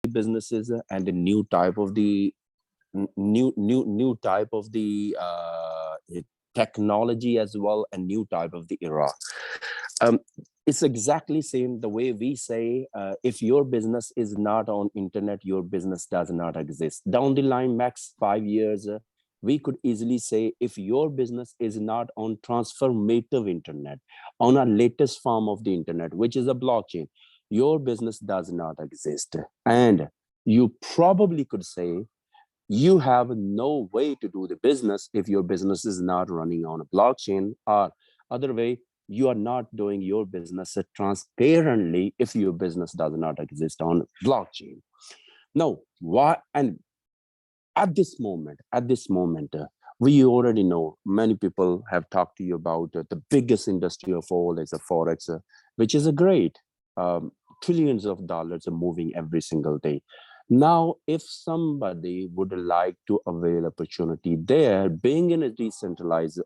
businesses and the new type of the new type of the technology as well, and new type of the era. um, it's exactly same the way we say, if your business is not on internet, your business does not exist. Down the line, max 5 years, we could easily say, if your business is not on transformative internet, on a latest form of the internet, which is a blockchain, your business does not exist. And you probably could say you have no way to do the business if your business is not running on a blockchain, or other way, you are not doing your business transparently if your business does not exist on blockchain. Now, why? And at this moment, we already know, many people have talked to you about the biggest industry of all is a forex, which is a great, trillions of dollars are moving every single day. Now, if somebody would like to avail opportunity there, being in a centralized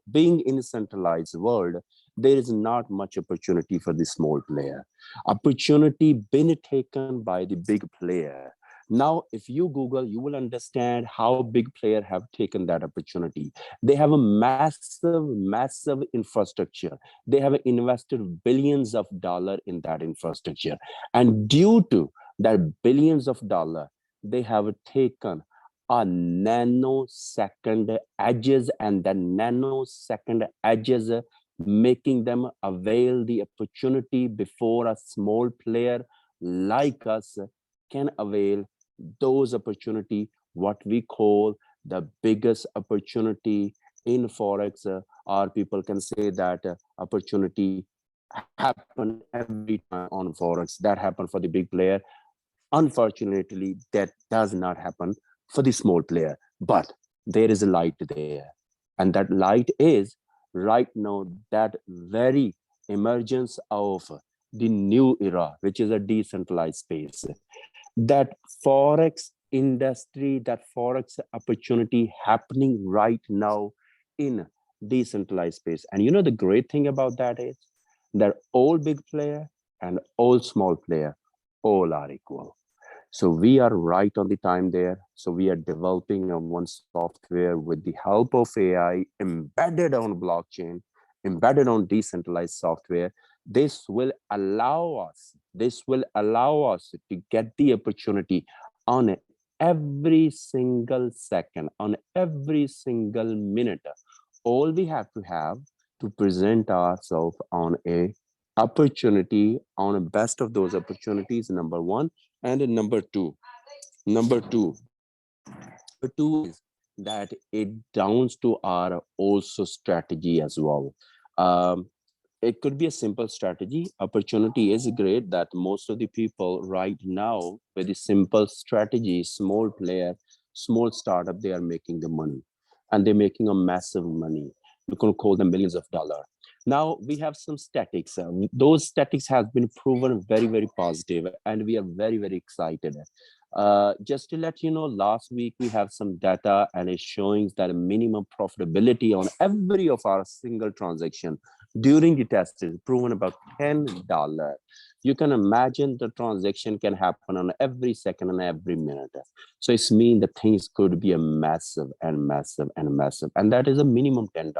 world, there is not much opportunity for the small player. Opportunity been taken by the big player. Now, if you Google, you will understand how big player have taken that opportunity. They have a massive infrastructure. They have invested billions of dollars in that infrastructure. And due to that billions of dollars, they have taken a nanosecond edges, and the nanosecond edges making them avail the opportunity before a small player like us can avail those opportunity, what we call the biggest opportunity in forex, or people can say that opportunity happen every time on forex. That happen for the big player. Unfortunately, that does not happen for the small player, but there is a light there. And that light is right now that very emergence of the new era, which is a decentralized space. That forex industry, that forex opportunity happening right now in decentralized space. And you know, the great thing about that is that all big player and all small player, all are equal. So we are right on the time there. So we are developing a one software with the help of AI, embedded on blockchain, embedded on decentralized software. This will allow us to get the opportunity on every single second, on every single minute. All we have to have to present ourselves on a opportunity, on a best of those opportunities, number one. And number two is that it downs to our also strategy as well. um, it could be a simple strategy. Opportunity is great that most of the people right now with the simple strategy, small player, small startup, they are making the money, and they're making a massive money. We can call them millions of dollars. Now we have some statics. Those statics have been proven very, very positive, and we are very, very excited. Just to let you know, last week we have some data, and it's showing that minimum profitability on every of our single transaction during the test is proven about $10. You can imagine the transaction can happen on every second and every minute. So it's mean that things could be a massive and massive and massive, and that is a minimum $10.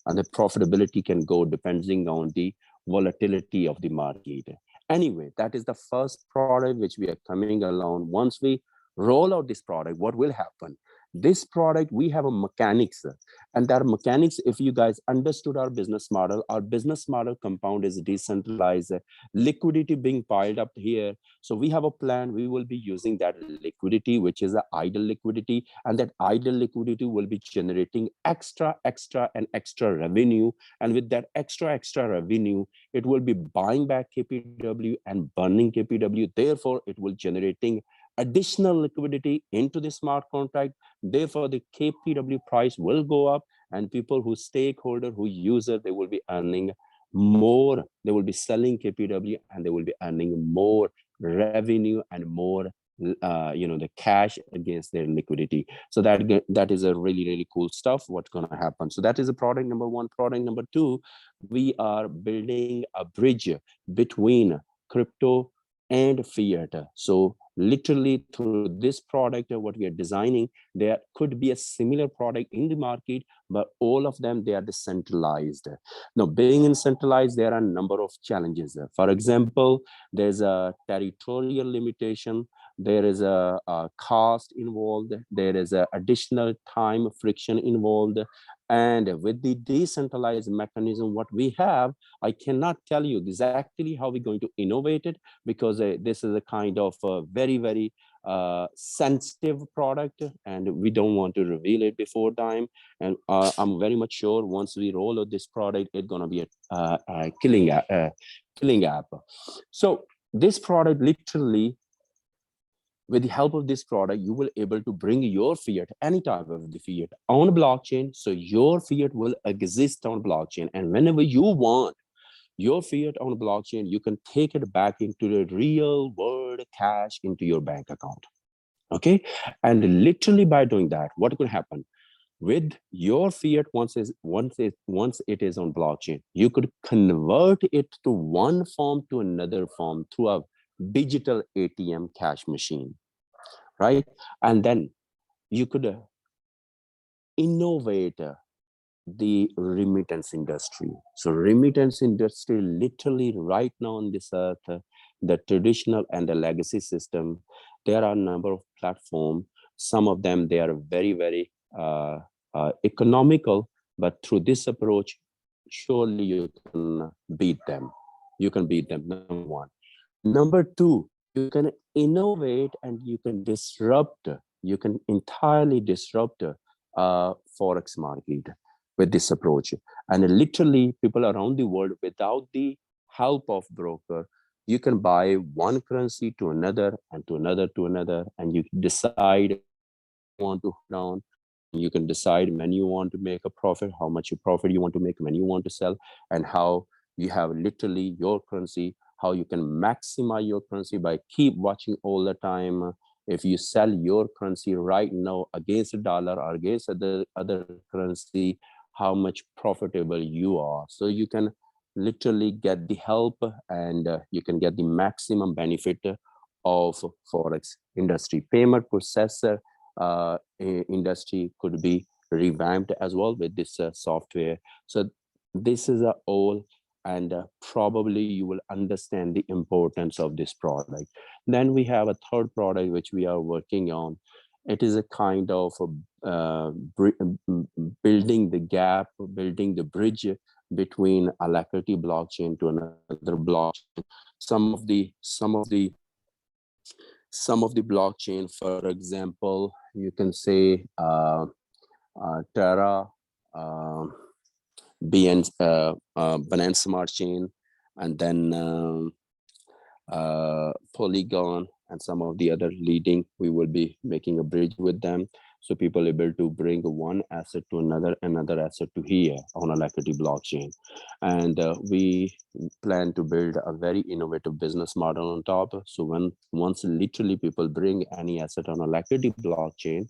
And the profitability can go depending on the volatility of the market. Anyway, that is the first product which we are coming along. Once we roll out this product, what will happen? This product, we have a mechanics, and that mechanics, if you guys understood our business model Kompwnd is decentralized, liquidity being piled up here. So we have a plan. We will be using that liquidity, which is an idle liquidity, and that idle liquidity will be generating extra and extra revenue. And with that extra revenue, it will be buying back KPW and burning KPW. Therefore, it will generating additional liquidity into the smart contract. Therefore, the KPW price will go up, and people who stakeholder, who user, they will be earning more. They will be selling KPW, and they will be earning more revenue and more, the cash against their liquidity. So that is a really, really cool stuff. What's going to happen? So that is a product number one. Product number two, we are building a bridge between crypto and fiat. So literally through this product or what we are designing, there could be a similar product in the market, but all of them, they are decentralized. Now, being centralized, there are a number of challenges. For example, there's a territorial limitation, there is a cost involved, there is a additional time friction involved, and with the decentralized mechanism what we have, I cannot tell you exactly how we're going to innovate it, because this is a kind of very, very sensitive product, and we don't want to reveal it before time. And I'm very much sure once we roll out this product, it's going to be a killing app. So this product, literally, with the help of this product, you will able to bring your fiat, any type of the fiat, on blockchain. So your fiat will exist on blockchain, and whenever you want your fiat on blockchain, you can take it back into the real world cash into your bank account. Okay, and literally by doing that, what could happen with your fiat, once it is on blockchain, you could convert it to one form to another form through a digital ATM cash machine, right? And then you could innovate the remittance industry. So remittance industry, literally right now on this earth, the traditional and the legacy system, there are a number of platforms. Some of them, they are very, very economical, but through this approach, surely you can beat them. You can beat them, number one. Number two, you can innovate and you can disrupt, you can entirely disrupt Forex market with this approach. And literally people around the world, without the help of broker, you can buy one currency to another and to another to another, and you decide want to hold on. You can decide when you want to make a profit, how much profit you want to make, when you want to sell, and how you have literally your currency, how you can maximize your currency by keep watching all the time. If you sell your currency right now against a dollar or against other currency, how much profitable you are. So you can literally get the help, and you can get the maximum benefit of Forex industry. Payment processor industry could be revamped as well with this software. So this is a all, and probably you will understand the importance of this product. Then we have a third product which we are working on. It is a kind of building the gap, building the bridge between Alacrity blockchain to another blockchain. Some of the blockchain, for example, you can say Terra, Binance Smart Chain, and then Polygon, and some of the other leading. We will be making a bridge with them, so people able to bring one asset to another asset to here on Alacrity blockchain. And we plan to build a very innovative business model on top. So once literally people bring any asset on Alacrity blockchain,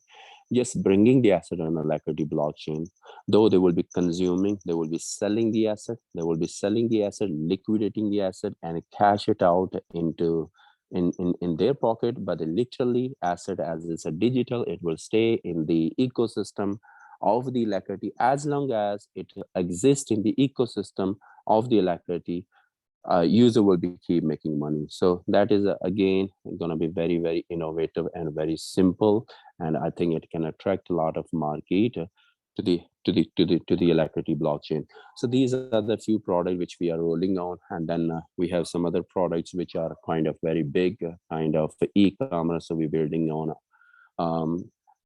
just bringing the asset on Alacrity blockchain, though they will be consuming, they will be selling the asset, liquidating the asset, and cash it out into in their pocket. But the literally asset, as it's a digital, it will stay in the ecosystem of the Alacrity. As long as it exists in the ecosystem of the Alacrity, user will be keep making money. So that is again going to be very, very innovative and very simple, and I think it can attract a lot of market to the Alacrity blockchain. So these are the few products which we are rolling on, and then we have some other products which are kind of very big, kind of e-commerce. So we're building on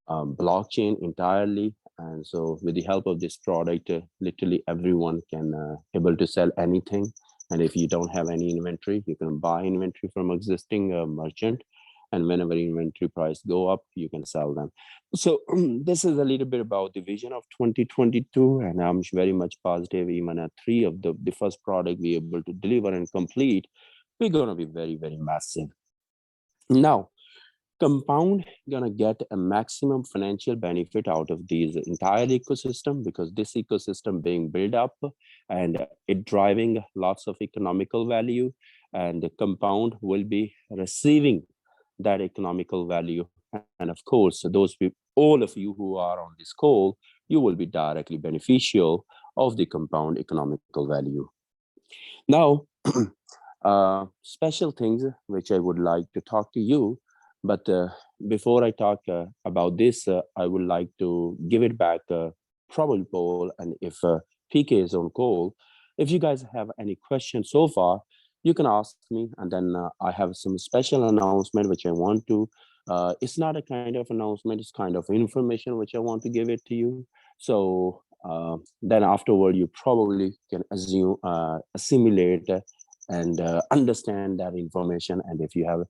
blockchain entirely, and so with the help of this product, literally everyone can able to sell anything. And if you don't have any inventory, you can buy inventory from existing merchant, and whenever inventory price go up, you can sell them. So this is a little bit about the vision of 2022, and I'm very much positive. Even at 3 of the first product we able to deliver and complete, we're going to be very, very massive. Now, Kompwnd gonna get a maximum financial benefit out of these entire ecosystem, because this ecosystem being built up and it driving lots of economical value, and the Kompwnd will be receiving that economical value. And of course, those people, all of you who are on this call, you will be directly beneficial of the compound economical value. Now, special things which I would like to talk to you, but before I talk about this, I would like to give it back probably Paul, and if PK is on call, if you guys have any questions so far, you can ask me, and then I have some special announcement which I want to. It's not a kind of announcement; it's kind of information which I want to give it to you. So then afterward, you probably can assume, assimilate, and understand that information. And if you have a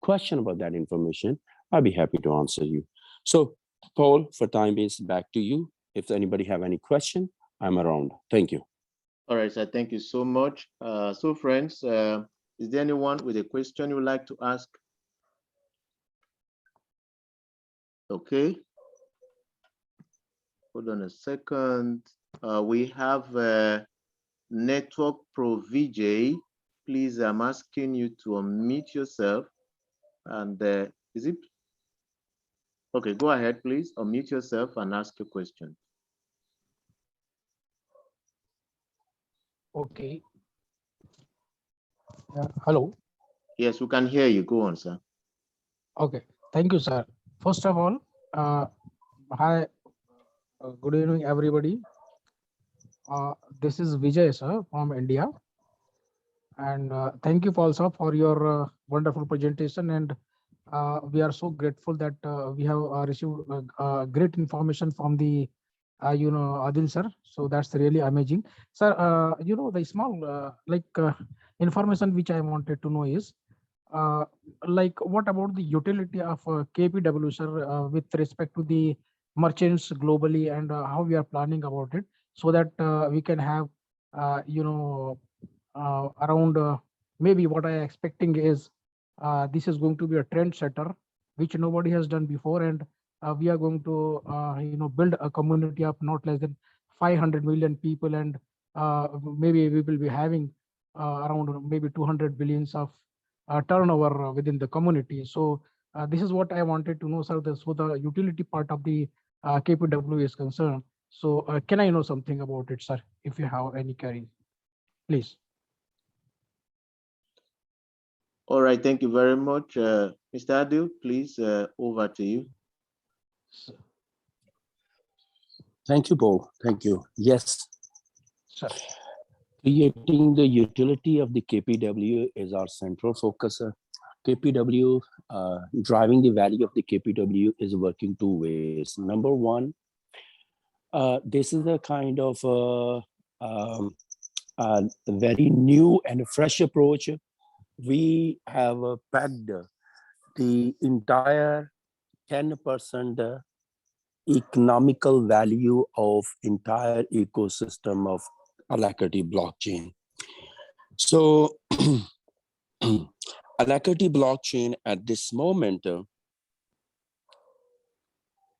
question about that information, I'll be happy to answer you. So, Paul, for time being, back to you. If anybody have any question, I'm around. Thank you. All right, sir. Thank you so much. So, friends, is there anyone with a question you would like to ask? Okay. Hold on a second. We have Network Pro VJ. Please, I'm asking you to unmute yourself. And is it? Okay, go ahead, please. Unmute yourself and ask your question. Okay. Hello. Yes, we can hear you. Go on, sir. Okay. Thank you, sir. First of all, hi. Good evening, everybody. This is Vijay, sir, from India. And thank you, Paul, sir, for your wonderful presentation. And we are so grateful that we have received great information from the, Adil, sir. So that's really amazing. Sir, the small, information which I wanted to know is, what about the utility of KPW, sir, with respect to the merchants globally, and how we are planning about it, so that we can have, around maybe what I expecting is this is going to be a trend setter, which nobody has done before, and we are going to build a community of not less than 500 million people, and maybe we will be having around maybe 200 billions of turnover within the community. So this is what I wanted to know, sir. So the utility part of the KPW is concerned. So can I know something about it, sir? If you have any query, please. All right, thank you very much. Mr. Adil, please, over to you. Thank you, Paul. Thank you. Yes. Sure. Creating the utility of the KPW is our central focus. KPW, driving the value of the KPW is working two ways. Number one, this is a kind of a very new and fresh approach. We have pegged the entire 10% economical value of entire ecosystem of Alacrity blockchain. So Alacrity blockchain at this moment,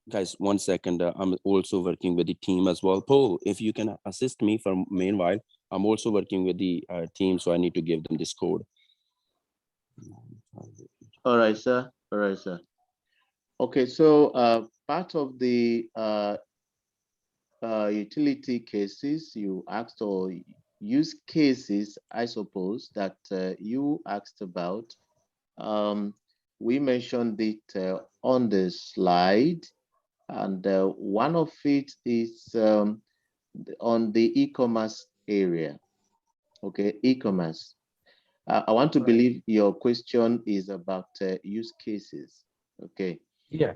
guys, 1 second, I'm also working with the team as well. Paul, if you can assist me for meanwhile, I'm also working with the team, so I need to give them this code. All right, sir. All right, sir. Okay, so part of the utility cases you asked, or use cases, I suppose, that you asked about, we mentioned it on the slide, and one of it is on the e-commerce area. Okay, e-commerce. I want to believe your question is about use cases. Okay. Yeah.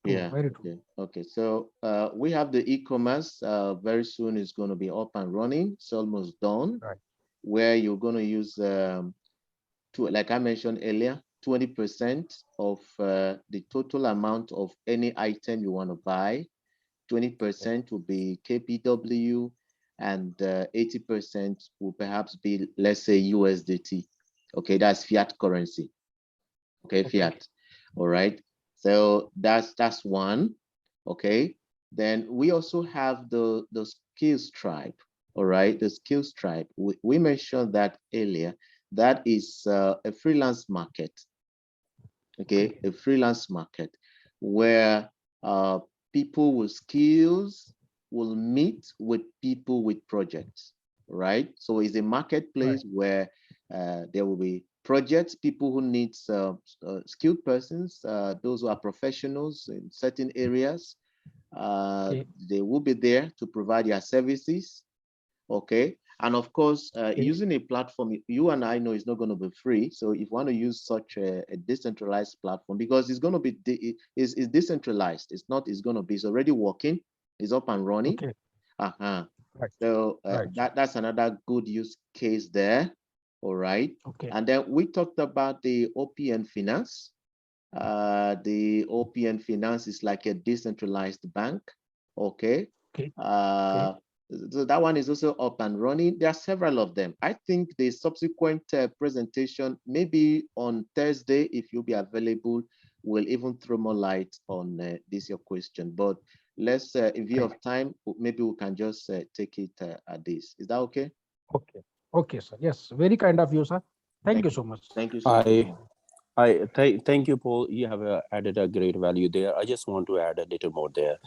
Yeah. Very true. Yeah. Okay. So we have the e-commerce. Very soon it's going to be up and running. It's almost done. Right. Where you're going to use like I mentioned earlier, 20% of the total amount of any item you want to buy. 20% will be KPW, and 80% will perhaps be, let's say, USDT. Okay, that's fiat currency. Okay, fiat. All right. So that's one. Okay. Then we also have the skills tribe. All right, the skills tribe. We mentioned that earlier. That is a freelance market. okay, a freelance market where people with skills will meet with people with projects, right? So it's a marketplace where there will be projects, people who need skilled persons, those who are professionals in certain areas, they will be there to provide their services, okay? And of course, using a platform, you and I know it's not going to be free. So if you want to use such a decentralized platform, because it's going to be, it's decentralized. It's going to be, it's already working. It's up and running. Okay. Uh-huh. Right. So Right. that's another good use case there. All right. Okay. And then we talked about the OPN Finance. The OPN Finance is like a decentralized bank. Okay. Okay. So that one is also up and running. There are several of them. I think the subsequent presentation, maybe on Thursday, if you'll be available, will even throw more light on this your question. But let's, in view of time, maybe we can just take it at this. Is that okay? Okay. Okay, sir. Yes, very kind of you, sir. Thank you so much. Thank you so much. Thank you, Paul. You have added a great value there. I just want to add a little more there.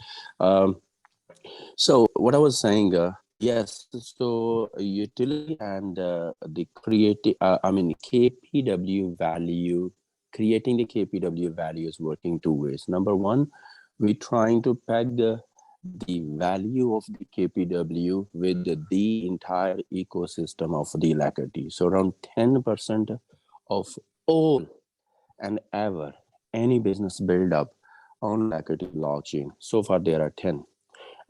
So what I was saying, yes, so utility and the creative, KPW value, creating the KPW value is working two ways. Number one, we're trying to peg the value of the KPW with the entire ecosystem of the Alacrity. So around 10% of all and ever any business build up on Alacrity blockchain. So far there are 10.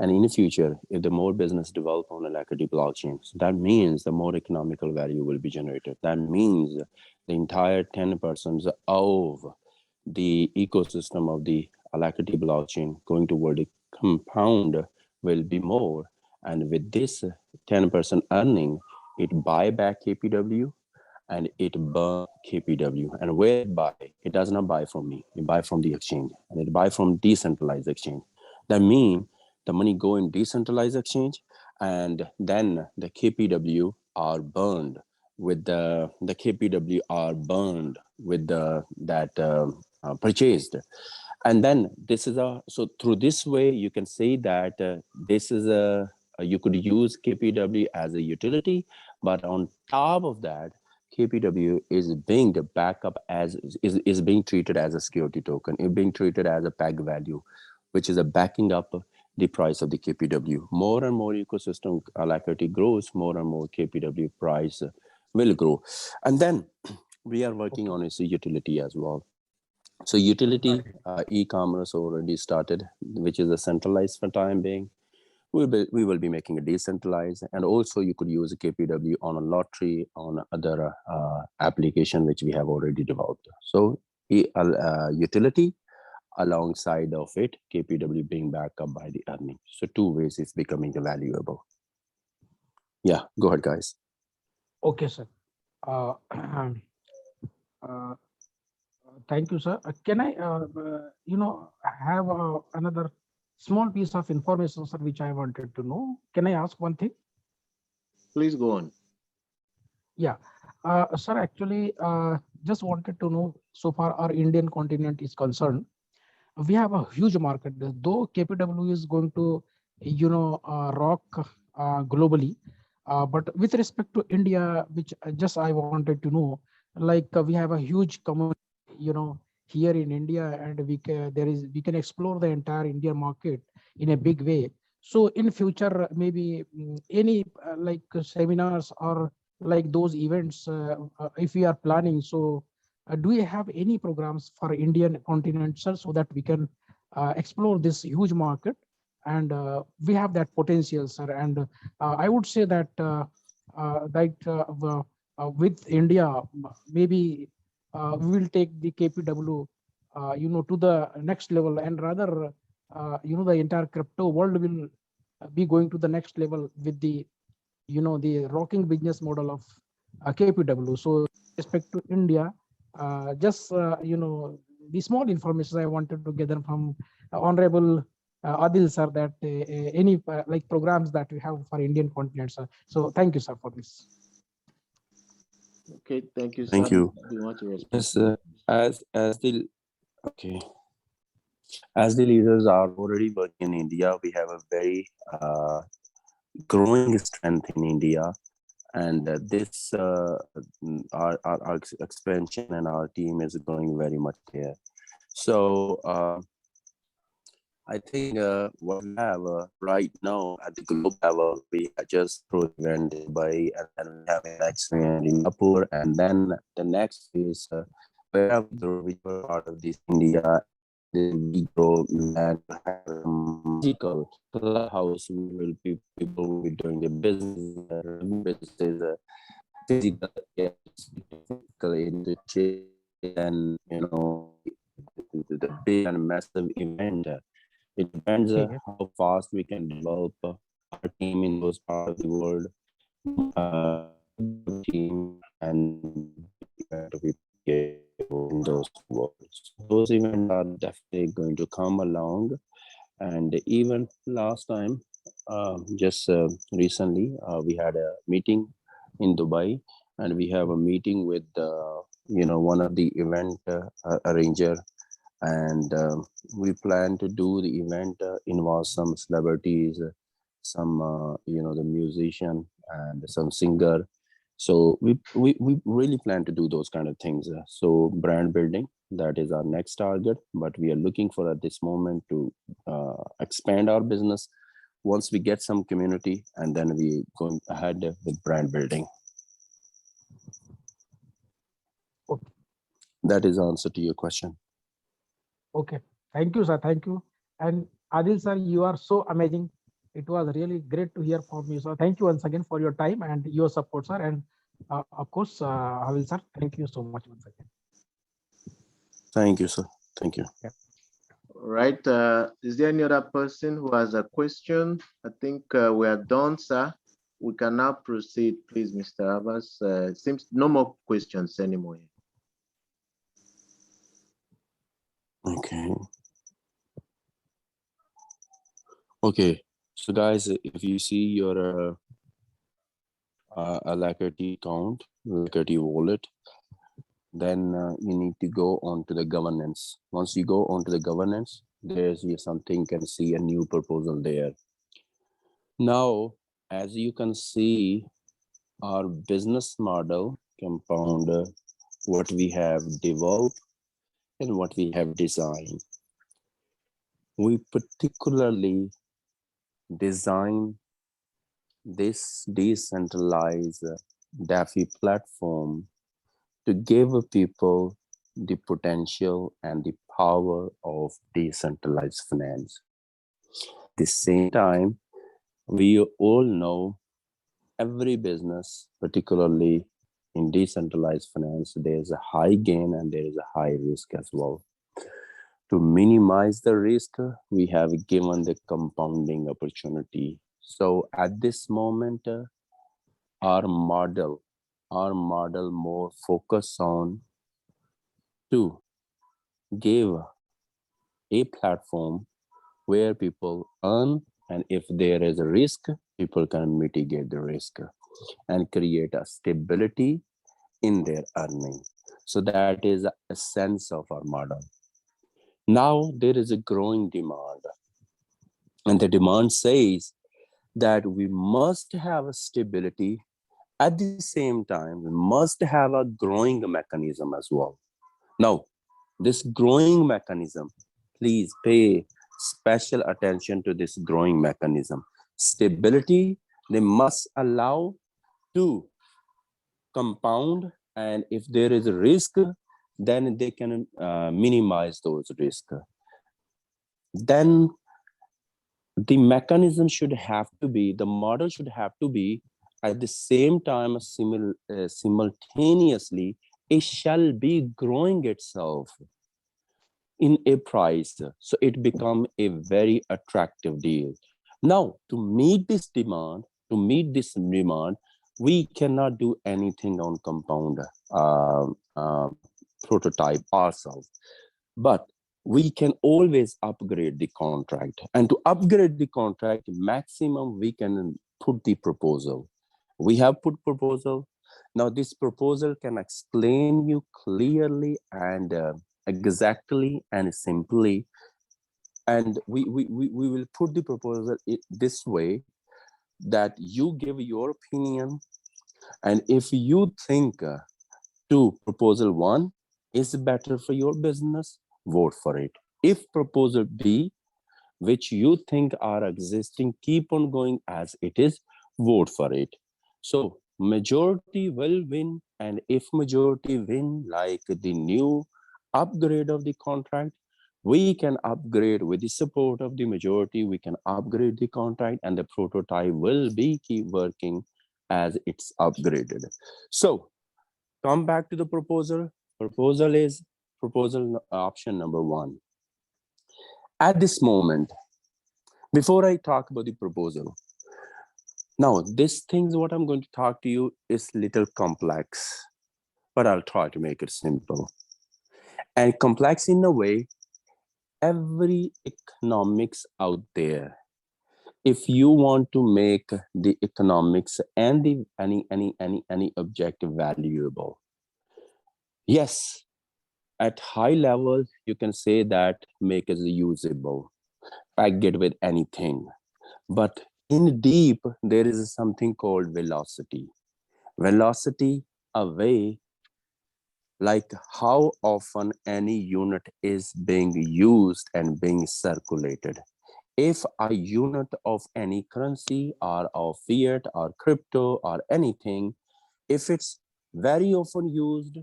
And in the future, if the more business develop on Alacrity blockchains, that means the more economical value will be generated. That means the entire 10% of the ecosystem of the Alacrity blockchain going toward a compound will be more. And with this 10% earning, it buy back KPW and it burn KPW. And where it buy, it does not buy from me. It buy from the exchange, and it buy from decentralized exchange. That means the money go in decentralized exchange, and then the KPW are burned with the KPW are burned with the that purchased. And then this is so through this way you can say that this is you could use KPW as a utility, but on top of that, KPW is being the backup as is being treated as a security token. It's being treated as a peg value, which is a backing up the price of the KPW. More and more ecosystem Alacrity grows, more and more KPW price will grow. And then we are working on a utility as well. So utility e-commerce already started, which is a centralized for time being. We will be making it decentralized, and also you could use a KPW on a lottery, on other application which we have already developed. So utility alongside of it, KPW being backed up by the earning. So two ways it's becoming valuable. Yeah, go ahead, guys. Okay, sir. Uh, Thank you, sir. Can I, have another small piece of information, sir, which I wanted to know? Can I ask one thing? Please go on. Yeah, sir, actually, just wanted to know, so far our Indian continent is concerned, we have a huge market. Though KPW is going to, rock globally, but with respect to India, which just I wanted to know, like we have a huge community, here in India, and we can explore the entire Indian market in a big way. So in future, maybe any like seminars or like those events, if we are planning, so do you have any programs for Indian continent, sir, so that we can explore this huge market? And we have that potential, sir. And I would say that with India, maybe we will take the KPW, to the next level, and rather, the entire crypto world will be going to the next level with the, the rocking business model of KPW. So, with respect to India, just the small information I wanted to gather from Honorable Adil, sir, that any like programs that we have for Indian continent, sir. So, thank you, sir, for this. Okay, thank you, sir. Thank you. Do you want to respond? Yes, as the Okay. As the leaders are already working in India, we have a very growing strength in India, and this our expansion and our team is growing very much there. So I think what we have right now at the globe level, we are just through event in Dubai, and then we have a next event in Singapore, and then the next is wherever we grow, whichever part of this India, and we grow, we land to have a magical clubhouse where will people will be doing their business, running businesses, physical, yes, physical in the chair, and the big and massive event. It depends Okay. how fast we can develop our team in those parts of the world. We do have a team, and big event we play in those worlds. So those events are definitely going to come along. And even last time, just recently, we had a meeting in Dubai, and we have a meeting with one of the event arranger, and we plan to do the event involve some celebrities, some the musician and some singer. So we really plan to do those kind of things. So brand building, that is our next target, but we are looking for at this moment to expand our business once we get some community, and then we going ahead with brand building. Okay. That is the answer to your question. Okay. Thank you, sir. Thank you. And Adil, sir, you are so amazing. It was really great to hear from you, sir. Thank you once again for your time and your support, sir. And of course, Adil, sir, thank you so much once again. Thank you, sir. Thank you. Yeah. All right. Is there any other person who has a question? I think we are done, sir. We can now proceed, please, Mr. Abbas. Seems no more questions anymore. Okay. Okay. So guys, if you see your Alacrity account, Alacrity wallet, then you need to go on to the governance. Once you go on to the governance, there's something, you can see a new proposal there. Now, as you can see, our business model, Kompwnd, what we have developed and what we have designed. We particularly design this decentralized DeFi platform to give people the potential and the power of decentralized finance. At the same time, we all know every business, particularly in decentralized finance, there's a high gain and there is a high risk as well. To minimize the risk, we have given the compounding opportunity. So at this moment, our model more focus on to give a platform where people earn, and if there is a risk, people can mitigate the risk and create a stability in their earning. So that is a sense of our model. Now there is a growing demand, and the demand says that we must have a stability. At the same time, we must have a growing mechanism as well. Now, this growing mechanism, please pay special attention to this growing mechanism. Stability, they must allow to compound, and if there is a risk, then they can minimize those risks. Then the mechanism should have to be, the model should have to be at the same time, simultaneously, it shall be growing itself in a price, so it become a very attractive deal. Now, to meet this demand, we cannot do anything on Kompwnd uh, uh, prototype ourselves, but we can always upgrade the contract, and to upgrade the contract maximum, we can put the proposal. We have put proposal. Now this proposal can explain you clearly and exactly and simply. And we will put the proposal this way, that you give your opinion, and if you think to proposal 1 is better for your business, vote for it. If proposal B, which you think are existing, keep on going as it is, vote for it. So majority will win, and if majority win, like the new upgrade of the contract, we can upgrade with the support of the majority, we can upgrade the contract, and the prototype will be keep working as it's upgraded. So come back to the proposal. Proposal is proposal option number 1. At this moment, before I talk about the proposal, now this things what I'm going to talk to you is little complex, but I'll try to make it simple. And complex in a way, every economics out there, if you want to make the economics and the any objective valuable, yes, at high level, you can say that make it usable, pack it with anything. But in deep, there is something called velocity. Velocity, a way like how often any unit is being used and being circulated. If a unit of any currency or of fiat or crypto or anything, if it's very often used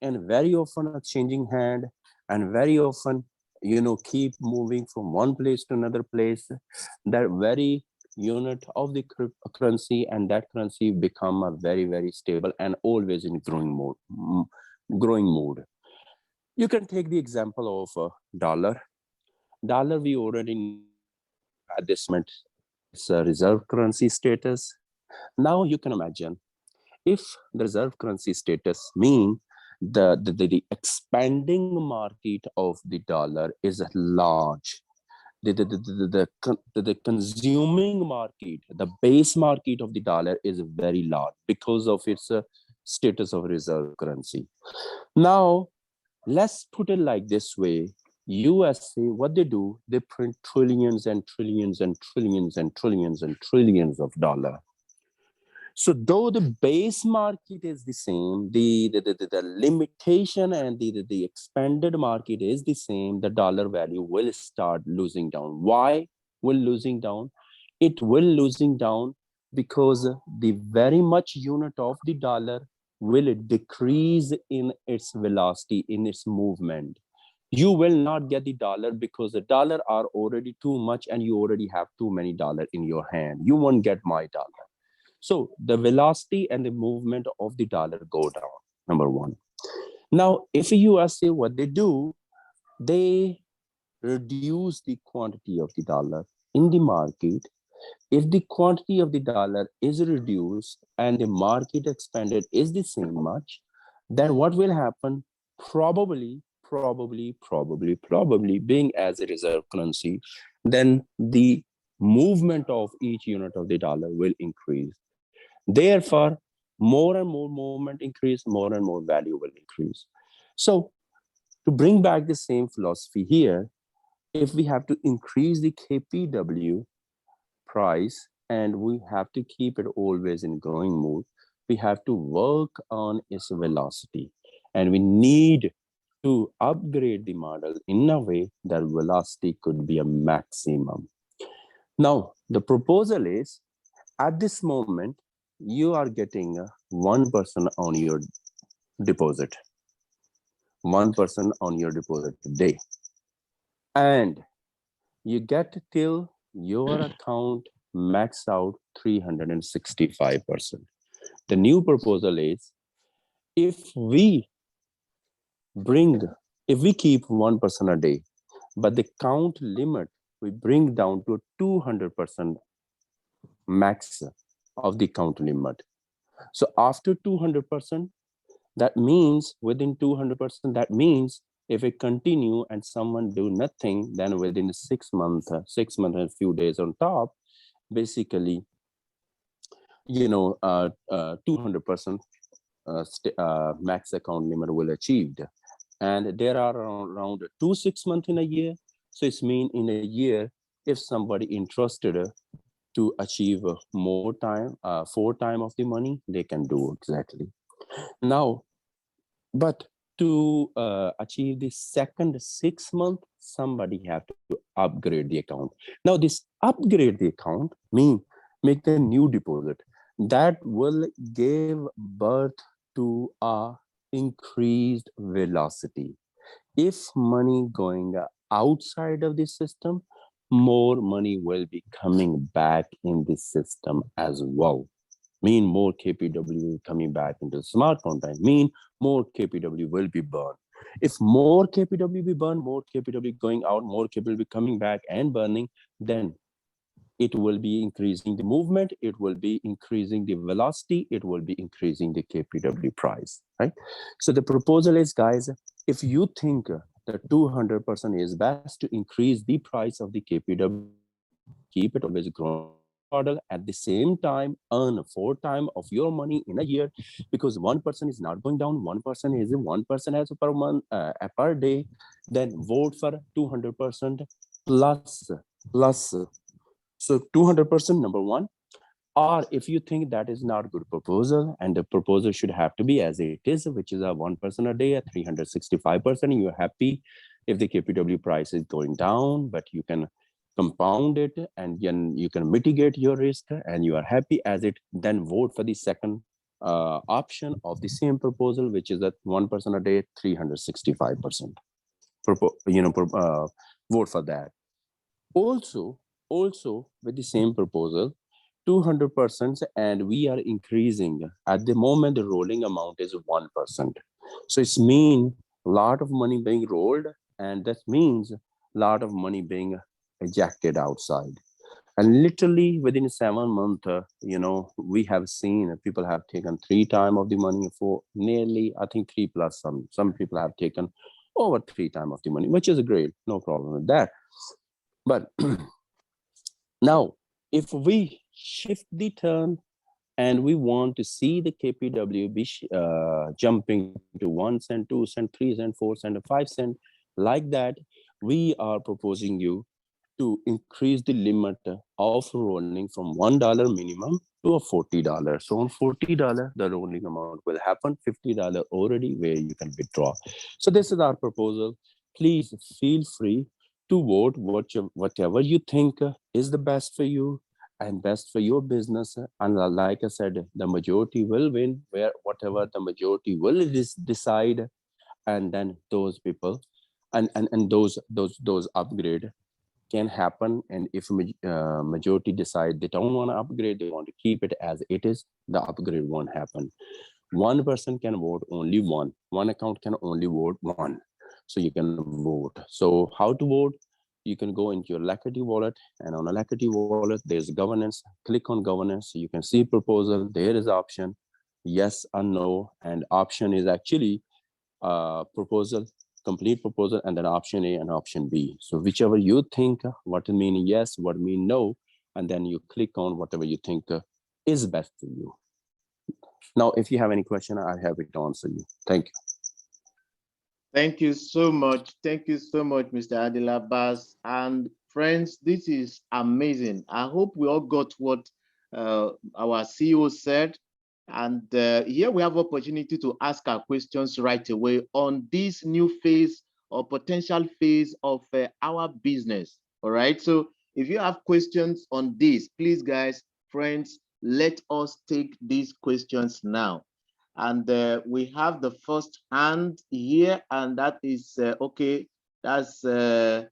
and very often exchanging hand and very often keep moving from one place to another place, that very unit of the currency and that currency become a very stable and always in growing mode. You can take the example of dollar. We already know at this moment it's a reserve currency status. Now you can imagine, if the reserve currency status mean the expanding market of the dollar is large, the consuming market, the base market of the dollar is very large because of its status of reserve currency. Now let's put it like this way. USA, what they do, they print trillions and trillions and trillions and trillions and trillions of dollars. So though the base market is the same, the limitation and the expanded market is the same, the dollar value will start losing down. Why will losing down? It will losing down because the very much unit of the dollar will decrease in its velocity, in its movement. You will not get the dollar because the dollar are already too much and you already have too many dollar in your hand. You won't get my dollar. So the velocity and the movement of the dollar go down, number 1. Now, if USA, what they do, they reduce the quantity of the dollar in the market. If the quantity of the dollar is reduced and the market expanded is the same much, then what will happen? Probably being as a reserve currency, then the movement of each unit of the dollar will increase. Therefore, more and more movement increase, more and more value will increase. So to bring back the same philosophy here, if we have to increase the KPW price and we have to keep it always in growing mode, we have to work on its velocity. And we need to upgrade the model in a way that velocity could be a maximum. Now, the proposal is, at this moment, you are getting 1% on your deposit, 1% on your deposit today. And you get till your account max out 365%. The new proposal is, if we bring, if we keep 1% a day, but the count limit we bring down to 200% max of the count limit. So after 200%, that means within 200%, that means if it continue and someone do nothing, then within 6 months and a few days on top, basically, 200% max account limit will achieved. and there are around 2 6 months in a year. So it's mean in a year, if somebody interested to achieve more time, 4 times of the money, they can do exactly. Now, but to achieve the second 6 month, somebody have to upgrade the account. Now, this upgrade the account mean make the new deposit that will give birth to a increased velocity. If money going outside of the system, more money will be coming back in the system as well. Mean more KPW coming back into the smart contract, mean more KPW will be burned. If more KPW be burned, more KPW going out, more KPW coming back and burning, then it will be increasing the movement, it will be increasing the velocity, it will be increasing the KPW price, right? So the proposal is, guys, if you think that 200% is best to increase the price of the KPW, keep it always growing model, at the same time earn 4 times of your money in a year, because 1% is not going down, 1% is 1% as per month, per day, then vote for 200% plus plus. So 200% number one. Or if you think that is not a good proposal and the proposal should have to be as it is, which is a 1% a day at 365%, you're happy if the KPW price is going down, but you can compound it and you can mitigate your risk and you are happy as it, then vote for the second option of the same proposal, which is at 1% a day, 365%. Vote for that. Also with the same proposal, 200%, and we are increasing. At the moment, the rolling amount is 1%. So it's mean a lot of money being rolled, and that means a lot of money being ejected outside. And literally within 7 months, we have seen people have taken 3 times of the money, for nearly, I think 3 plus. Some people have taken over 3 times of the money, which is great, no problem with that. But now, if we shift the turn and we want to see the KPW be jumping to 1 cent, 2 cent, 3 cent, 4 cent, 5 cent, like that, we are proposing you to increase the limit of rolling from $1 minimum to a $40. So on $40, the rolling amount will happen, $50 already where you can withdraw. So this is our proposal. Please feel free to vote whatever you think is the best for you and best for your business. And like I said, the majority will win, where whatever the majority will decide, and then those people and those upgrade can happen. And if majority decide they don't want to upgrade, they want to keep it as it is, the upgrade won't happen. One person can vote only one account can only vote one, so you can vote. So how to vote? You can go into your Lakity wallet, and on a Lakity wallet there's governance. Click on governance, so you can see proposal. There is option yes or no, and option is actually proposal, complete proposal, and then option A and option B. So whichever you think what mean yes, what mean no, and then you click on whatever you think is best for you. Now, if you have any question, I'm happy to answer you. Thank you. Thank you so much. Thank you so much, Mr. Adil Abbas. And friends, this is amazing. I hope we all got what our CEO said. And here we have opportunity to ask our questions right away on this new phase or potential phase of our business. All right. So if you have questions on this, please, guys, friends, let us take these questions now. And we have the first hand here, and that is okay. That's Mr.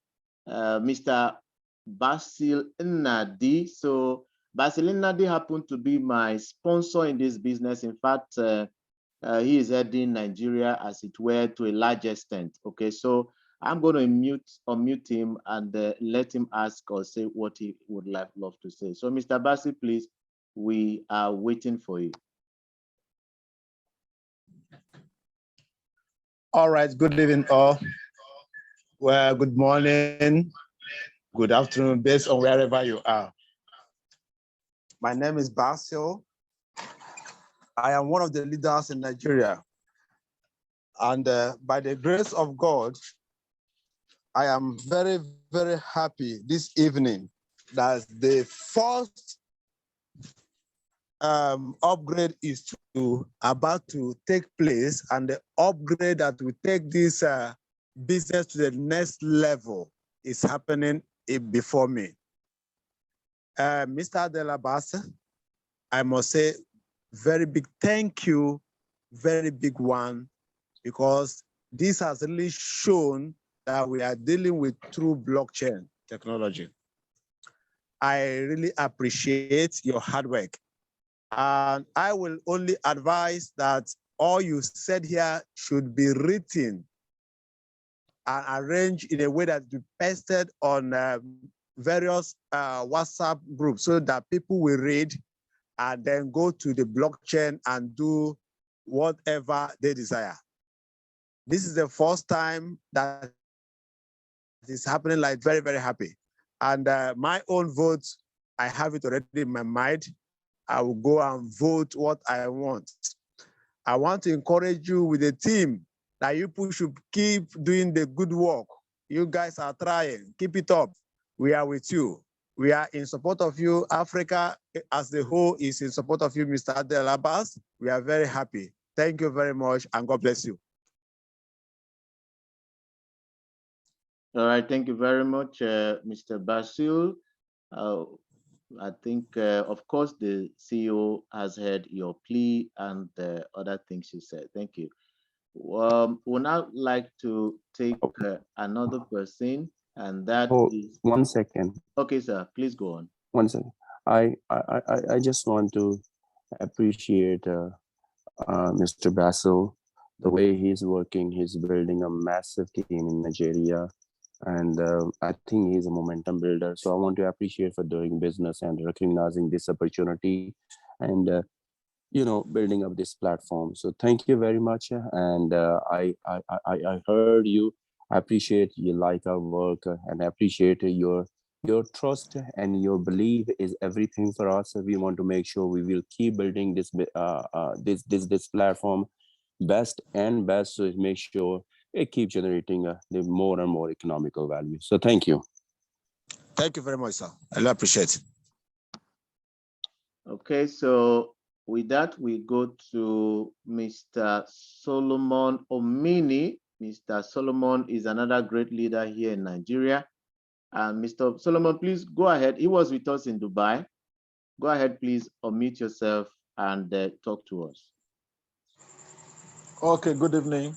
Basil Nadi. So Basil Nadi happened to be my sponsor in this business. In fact, he is heading Nigeria, as it were, to a large extent. Okay, so I'm going to unmute him and let him ask or say what he would love to say. So, Mr. Basil, please, we are waiting for you. All right, good evening all. Well, good morning, good afternoon, based on wherever you are. My name is Basil. I am one of the leaders in Nigeria. And by the grace of God, I am very, very happy this evening that the first upgrade is about to take place, and the upgrade that will take this business to the next level is happening before me. Mr. Delabas, I must say very big thank you, very big one, because this has really shown that we are dealing with true blockchain technology. I really appreciate your hard work. And I will only advise that all you said here should be written and arranged in a way that be pasted on various WhatsApp groups so that people will read and then go to the blockchain and do whatever they desire. This is the first time that is happening, like very, very happy. And my own vote, I have it already in my mind. I will go and vote what I want. I want to encourage you with a team that you should keep doing the good work. You guys are trying, keep it up. We are with you. We are in support of you. Africa as the whole is in support of you, Mr. Adel Abbas. We are very happy. Thank you very much, and God bless you. All right, thank you very much, Mr. Basil. I think, of course, the CEO has heard your plea and other things you said. Thank you. Would now like to take another person, and that is 1 second. Okay, sir. Please go on. 1 second. I just want to appreciate Mr. Basil, the way he's working. He's building a massive team in Nigeria, and I think he's a momentum builder. So I want to appreciate for doing business and recognizing this opportunity, and building up this platform. So thank you very much, and I heard you. I appreciate you like our work, and I appreciate your trust and your belief is everything for us. We want to make sure we will keep building this platform best and best, so make sure it keeps generating the more and more economical value. So thank you. Thank you very much, sir. I really appreciate it. Okay, so with that, we go to Mr. Solomon Omini. Mr. Solomon is another great leader here in Nigeria. And Mr. Solomon, please go ahead. He was with us in Dubai. Go ahead, please unmute yourself and talk to us. Okay, good evening.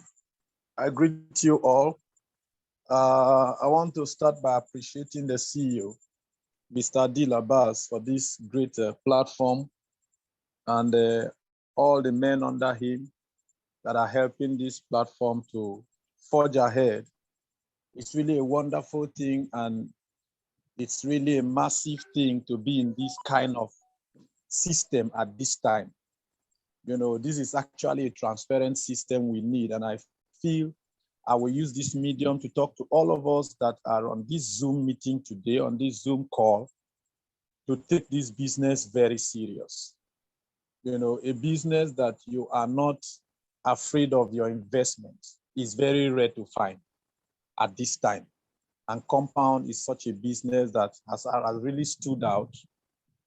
I greet you all. I want to start by appreciating the CEO, Mr. Adil Abbas, for this great platform, and all the men under him that are helping this platform to forge ahead. It's really a wonderful thing, and it's really a massive thing to be in this kind of system at this time. This is actually a transparent system we need, and I feel I will use this medium to talk to all of us that are on this Zoom meeting today, on this Zoom call, to take this business very serious. A business that you are not afraid of your investment is very rare to find at this time. And Kompwnd is such a business that has really stood out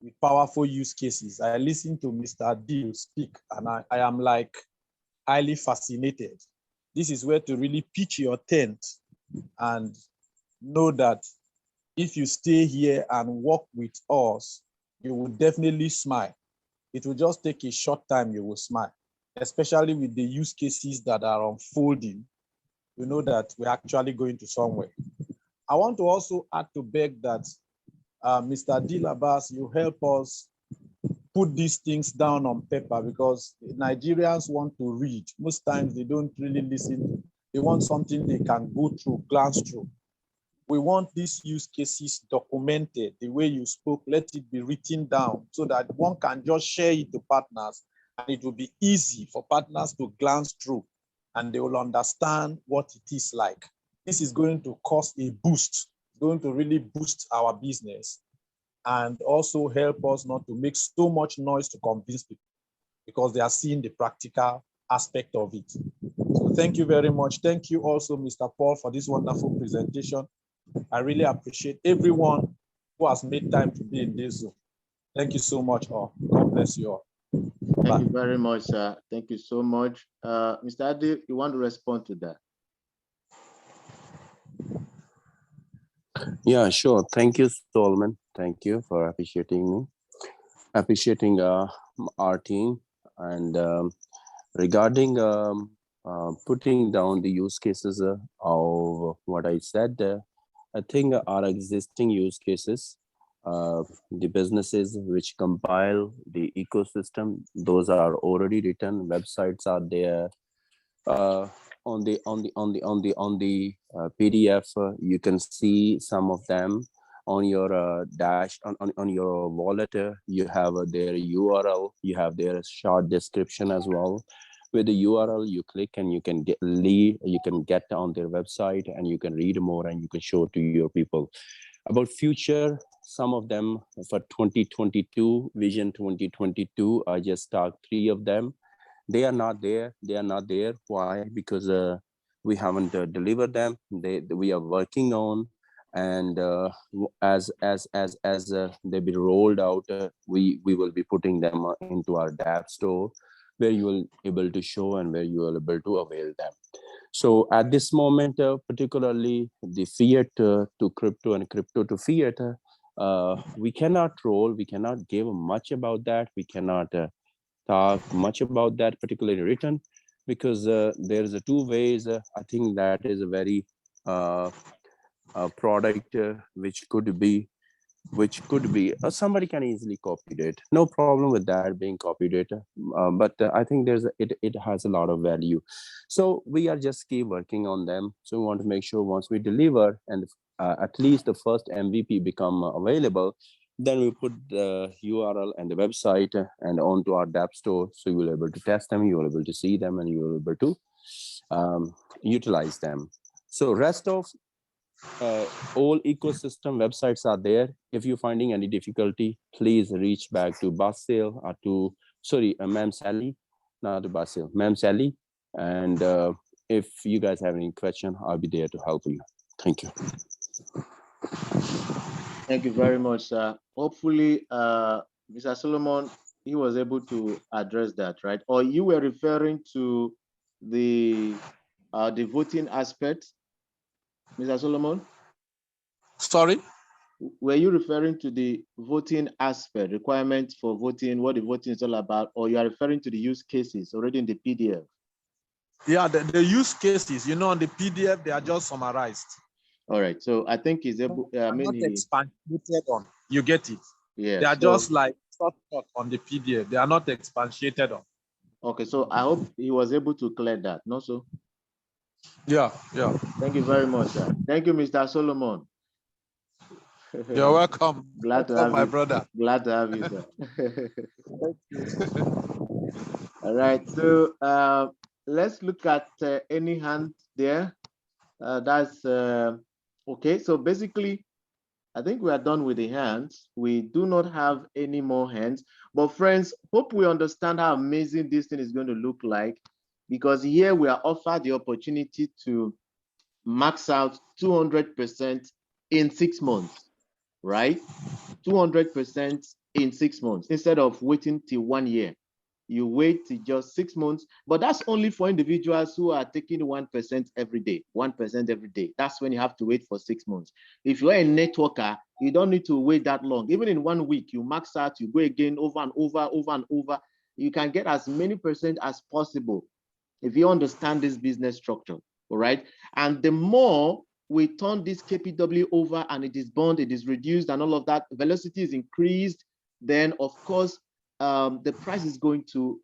with powerful use cases. I listened to Mr. Adil speak, and I am like highly fascinated. This is where to really pitch your tent and know that if you stay here and work with us, you will definitely smile. It will just take a short time, you will smile, especially with the use cases that are unfolding. You know that we're actually going to somewhere. I want to also add to beg that Mr. Adil Abbas, you help us put these things down on paper, because Nigerians want to read. Most times they don't really listen. They want something they can go through, glance through. We want these use cases documented the way you spoke. Let it be written down so that one can just share it to partners, and it will be easy for partners to glance through and they will understand what it is like. This is going to cause a boost, going to really boost our business and also help us not to make so much noise to convince people, because they are seeing the practical aspect of it. So thank you very much. Thank you also, Mr. Paul, for this wonderful presentation. I really appreciate everyone who has made time to be in this Zoom. Thank you so much all. God bless you all. Thank you very much, sir. Thank you so much. Mr. Adi, you want to respond to that? Yeah, sure. Thank you, Solomon. Thank you for appreciating me, appreciating our team. And regarding putting down the use cases of what I said, I think our existing use cases, the businesses which compile the ecosystem, those are already written. Websites are there. Uh, on the PDF, you can see some of them on your on your wallet. You have their URL, you have their short description as well. With the URL, you click and you can get on their website and you can read more and you can show to your people about future. Some of them for 2022 vision 2022, I just talked 3 of them. They are not there. Why? Because we haven't delivered them. We are working on, and as they be rolled out, we will be putting them into our DApp store, where you will able to show and where you will able to avail them. So at this moment, particularly the fiat to crypto and crypto to fiat, we cannot roll. We cannot give much about that. We cannot talk much about that particularly written, because there's a 2 ways. I think that is a very product which could be somebody can easily copy it. No problem with that being copied it, but I think it has a lot of value. So we are just keep working on them. So we want to make sure once we deliver and at least the first MVP become available, then we put the URL and the website and onto our DApp store, so you will be able to test them, you will be able to see them, and you will be able to utilize them. So rest of all ecosystem websites are there. If you're finding any difficulty, please reach back to Basil or to Ma'am Sally, not to Basil, Ma'am Sally. And if you guys have any question, I'll be there to help you. Thank you. Thank you very much, sir. Hopefully, Mr. Solomon, he was able to address that, right? Or you were referring to the voting aspect, Mr. Solomon? Sorry? Were you referring to the voting aspect, requirements for voting, what the voting is all about, or you are referring to the use cases already in the PDF? Yeah, the use cases, on the PDF, they are just summarized. All right, so I think he's able, not expanded on. You get it? Yeah. They are just like short on the PDF. They are not expanded on. Okay, so I hope he was able to clear that, no, so? Yeah. Thank you very much, sir. Thank you, Mr. Solomon. You're welcome. Glad to have my you, brother. Glad to have you, sir. All right, so let's look at any hand there. That's okay. So basically, I think we are done with the hands. We do not have any more hands. But friends, hope we understand how amazing this thing is going to look like, because here we are offered the opportunity to max out 200% in 6 months, right? 200% in 6 months instead of waiting till 1 year. You wait till just 6 months, but that's only for individuals who are taking 1% every day, 1% every day. That's when you have to wait for 6 months. If you're a networker, you don't need to wait that long. Even in 1 week, you max out, you go again over and over. You can get as many percent as possible if you understand this business structure, all right? And the more we turn this KPW over and it is burned, it is reduced and all of that, velocity is increased, then of course, the price is going to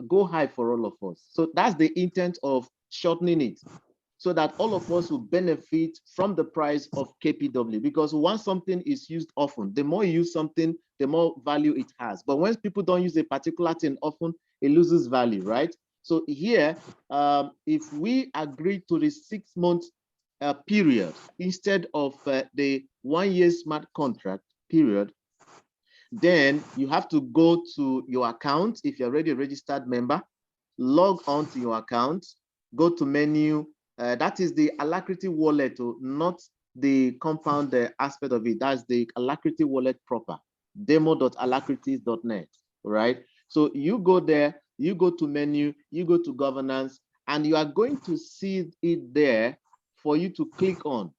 go high for all of us. So that's the intent of shortening it, so that all of us will benefit from the price of KPW, because once something is used often, the more you use something, the more value it has. But once people don't use a particular thing often, it loses value, right? So here, if we agree to the 6 month period instead of the 1 year smart contract period, then you have to go to your account if you're already a registered member. log on to your account, go to menu. That is the Alacrity wallet, not the Kompwnd aspect of it. That's the Alacrity wallet proper, demo.alacrities.net, right? So you go there, you go to menu, you go to governance, and you are going to see it there for you to click on.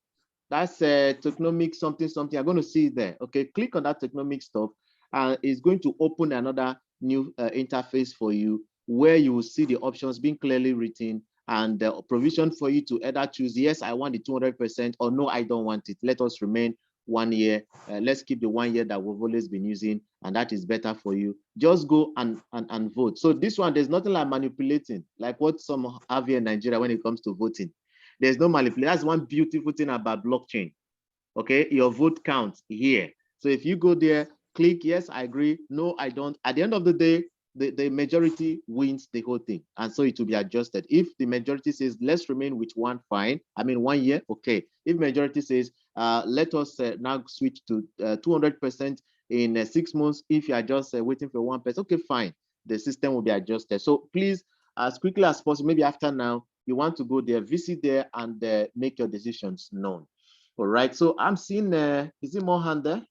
That's tokenomics something. You're going to see it there. Okay, click on that tokenomics stuff, and it's going to open another new interface for you where you will see the options being clearly written and the provision for you to either choose, yes, I want the 200%, or no, I don't want it. Let us remain 1 year. Let's keep the 1 year that we've always been using, and that is better for you. Just go and vote. So this one, there's nothing like manipulating, like what some have here in Nigeria when it comes to voting. There's no manipulation. That's one beautiful thing about blockchain. Okay, your vote counts here. So if you go there, click yes, I agree, no, I don't. At the end of the day, the majority wins the whole thing. And so it will be adjusted. If the majority says, let's remain with 1, fine. I mean, 1 year, okay. If majority says, let us now switch to 200% in 6 months, if you are just waiting for 1%, okay, fine. The system will be adjusted. So please, as quickly as possible, maybe after now, you want to go there, visit there, and make your decisions known. All right, so I'm seeing, is it more hand there?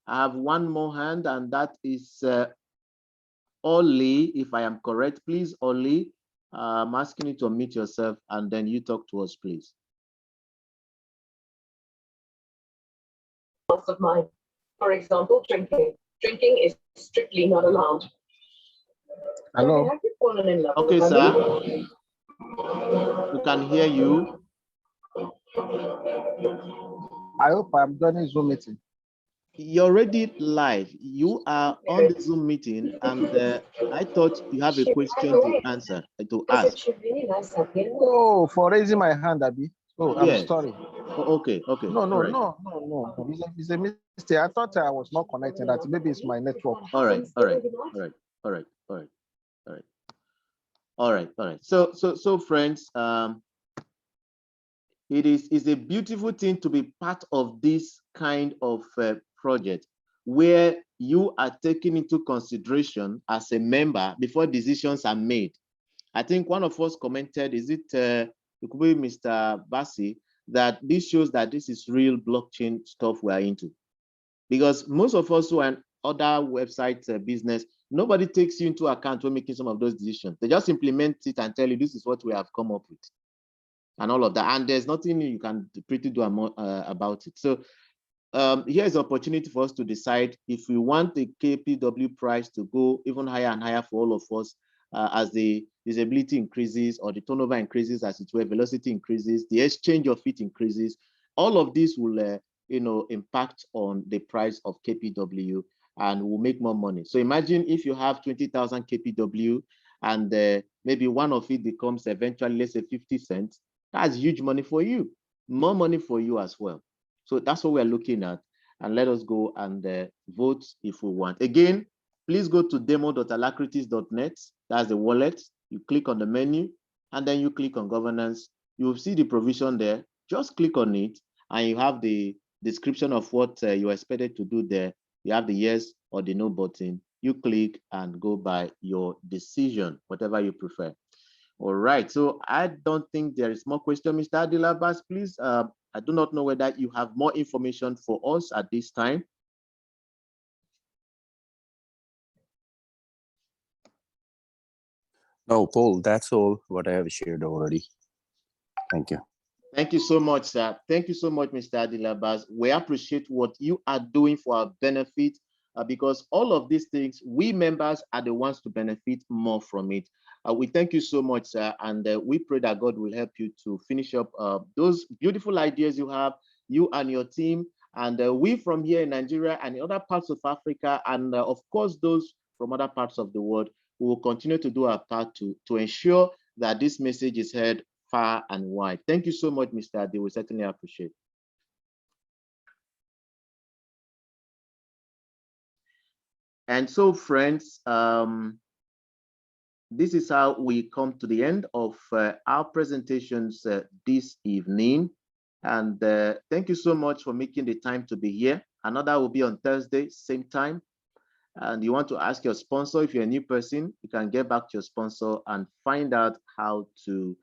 I have one more hand, and that is Oli, if I am correct. Please, Oli, I'm asking you to unmute yourself, and then you talk to us, please. Of mine. For example, drinking. Drinking is strictly not allowed. Hello. Have you fallen in love Okay, with sir. money? We can hear you. I hope I'm joining Zoom meeting. You're already live. You are on the Zoom meeting, and I thought you have a question to answer, to ask. Oh, for raising my hand, Abby. Oh, I'm Yes. sorry. Oh, okay. No. All right. It's a mistake. I thought I was not connected. That maybe it's my network. All right. So friends, it's a beautiful thing to be part of this kind of project where you are taken into consideration as a member before decisions are made. I think one of us commented, it could be Mr. Bassi, that this shows that this is real blockchain stuff we are into. Because most of us who are in other websites business, nobody takes you into account when making some of those decisions. They just implement it and tell you this is what we have come up with and all of that. And there's nothing you can pretty do about it. So here's the opportunity for us to decide if we want the KPW price to go even higher and higher for all of us as the visibility increases or the turnover increases, as it were, velocity increases, the exchange of it increases. All of this will impact on the price of KPW and will make more money. So imagine if you have 20,000 KPW and maybe one of it becomes eventually, let's say 50 cents, that's huge money for you, more money for you as well. So that's what we're looking at. And let us go and vote if we want. Again, please go to demo.alacrities.net. That's the wallet. You click on the menu and then you click on governance. You'll see the provision there. Just click on it and you have the description of what you're expected to do there. You have the yes or the no button. You click and go by your decision, whatever you prefer. All right, so I don't think there is more question, Mr. Adilabas, please. I do not know whether you have more information for us at this time. No, Paul, that's all what I have shared already. Thank you. Thank you so much, sir. Thank you so much, Mr. Adilabas. We appreciate what you are doing for our benefit because all of these things, we members are the ones to benefit more from it. We thank you so much, sir, and we pray that God will help you to finish up those beautiful ideas you have, you and your team, and we from here in Nigeria and in other parts of Africa, and of course, those from other parts of the world, we will continue to do our part to ensure that this message is heard far and wide. Thank you so much, Mr. Adi. We certainly appreciate it. And so, friends, this is how we come to the end of our presentations this evening. And thank you so much for making the time to be here. Another will be on Thursday, same time. and you want to ask your sponsor, if you're a new person, you can get back to your sponsor and find out how to